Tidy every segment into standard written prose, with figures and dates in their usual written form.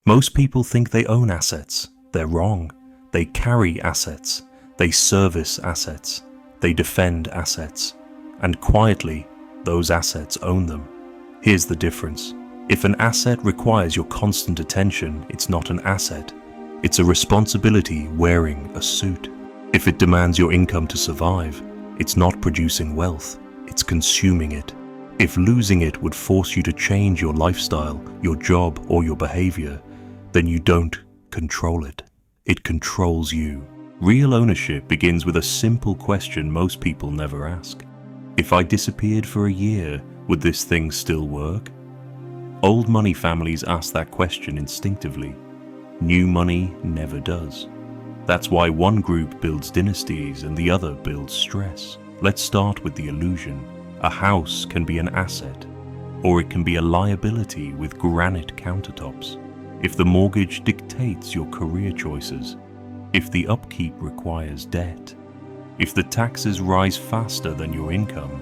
Most people think they own assets. They're wrong. They carry assets. They service assets. They defend assets. And quietly, those assets own them. Here's the difference. If an asset requires your constant attention, it's not an asset. It's a responsibility wearing a suit. If it demands your income to survive, it's not producing wealth, it's consuming it. If losing it would force you to change your lifestyle, your job, or your behavior, then you don't control it. It controls you. Real ownership begins with a simple question most people never ask. If I disappeared for a year, would this thing still work? Old money families ask that question instinctively. New money never does. That's why one group builds dynasties and the other builds stress. Let's start with the illusion. A house can be an asset, or it can be a liability with granite countertops. If the mortgage dictates your career choices, if the upkeep requires debt, if the taxes rise faster than your income,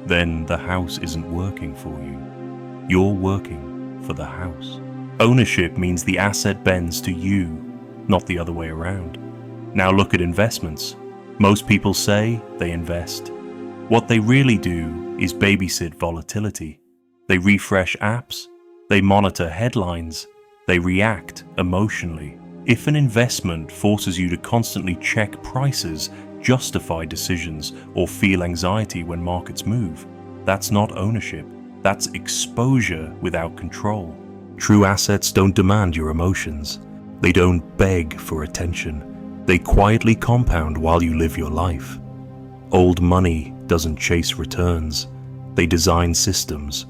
then the house isn't working for you. You're working for the house. Ownership means the asset bends to you, not the other way around. Now look at investments. Most people say they invest. What they really do is babysit volatility. They refresh apps, they monitor headlines, they react emotionally. If an investment forces you to constantly check prices, justify decisions, or feel anxiety when markets move, that's not ownership. That's exposure without control. True assets don't demand your emotions. They don't beg for attention. They quietly compound while you live your life. Old money doesn't chase returns. They design systems.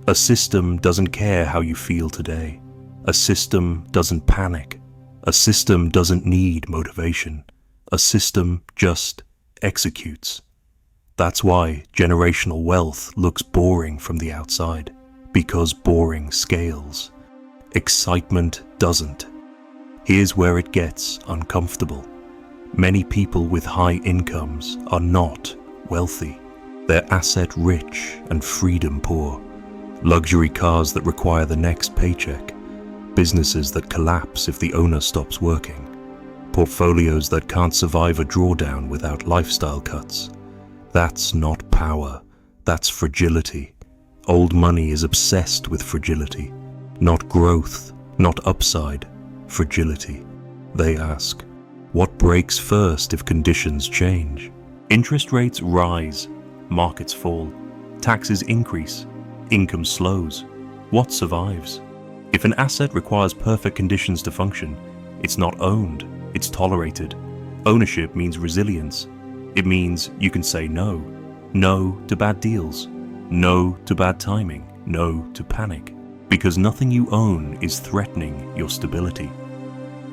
A system doesn't care how you feel today. A system doesn't panic. A system doesn't need motivation. A system just executes. That's why generational wealth looks boring from the outside, because boring scales. Excitement doesn't. Here's where it gets uncomfortable. Many people with high incomes are not wealthy. They're asset rich and freedom poor. Luxury cars that require the next paycheck. Businesses that collapse if the owner stops working. Portfolios that can't survive a drawdown without lifestyle cuts. That's not power, that's fragility. Old money is obsessed with fragility. Not growth, not upside, fragility. They ask, what breaks first if conditions change? Interest rates rise, markets fall, taxes increase, income slows. What survives? If an asset requires perfect conditions to function, it's not owned, it's tolerated. Ownership means resilience. It means you can say no. No to bad deals. No to bad timing. No to panic. Because nothing you own is threatening your stability.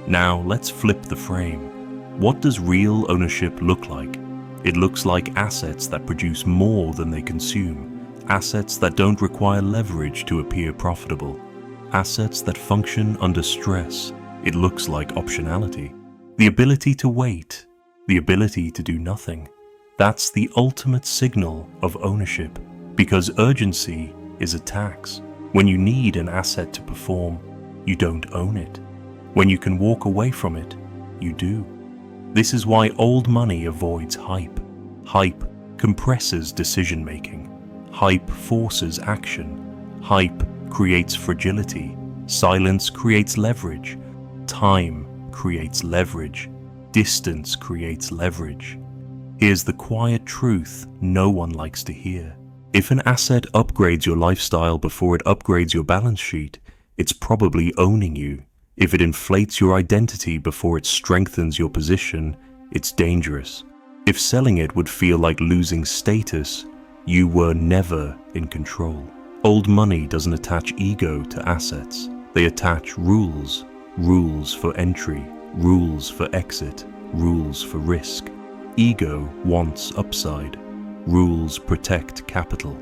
Now let's flip the frame. What does real ownership look like? It looks like assets that produce more than they consume. Assets that don't require leverage to appear profitable. Assets that function under stress. It looks like optionality. The ability to wait. The ability to do nothing. That's the ultimate signal of ownership, because urgency is a tax. When you need an asset to perform, you don't own it. When you can walk away from it, you do. This is why old money avoids hype. Hype compresses decision-making. Hype forces action. Hype creates fragility. Silence creates leverage. Time creates leverage. Distance creates leverage. Here's the quiet truth no one likes to hear. If an asset upgrades your lifestyle before it upgrades your balance sheet, it's probably owning you. If it inflates your identity before it strengthens your position, it's dangerous. If selling it would feel like losing status, you were never in control. Old money doesn't attach ego to assets. They attach rules. Rules for entry, rules for exit, rules for risk. Ego wants upside. Rules protect capital.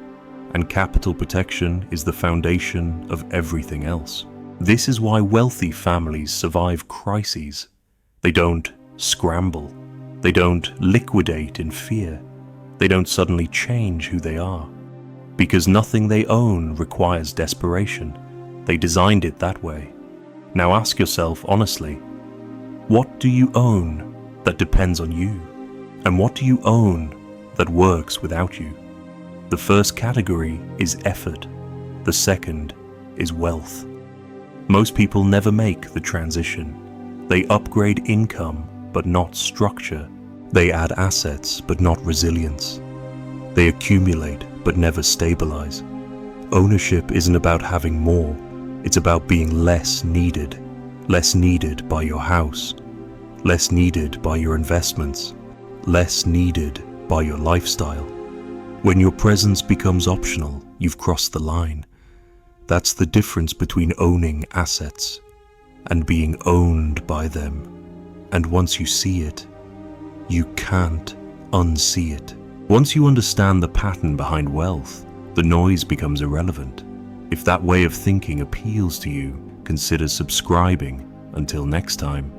And capital protection is the foundation of everything else. This is why wealthy families survive crises. They don't scramble. They don't liquidate in fear. They don't suddenly change who they are. Because nothing they own requires desperation. They designed it that way. Now ask yourself honestly, what do you own that depends on you? And what do you own that works without you? The first category is effort. The second is wealth. Most people never make the transition. They upgrade income, but not structure. They add assets, but not resilience. They accumulate, but never stabilize. Ownership isn't about having more. It's about being less needed. Less needed by your house. Less needed by your investments. Less needed by your lifestyle. When your presence becomes optional, you've crossed the line. That's the difference between owning assets and being owned by them. And once you see it, you can't unsee it. Once you understand the pattern behind wealth, the noise becomes irrelevant. If that way of thinking appeals to you, consider subscribing. Until next time.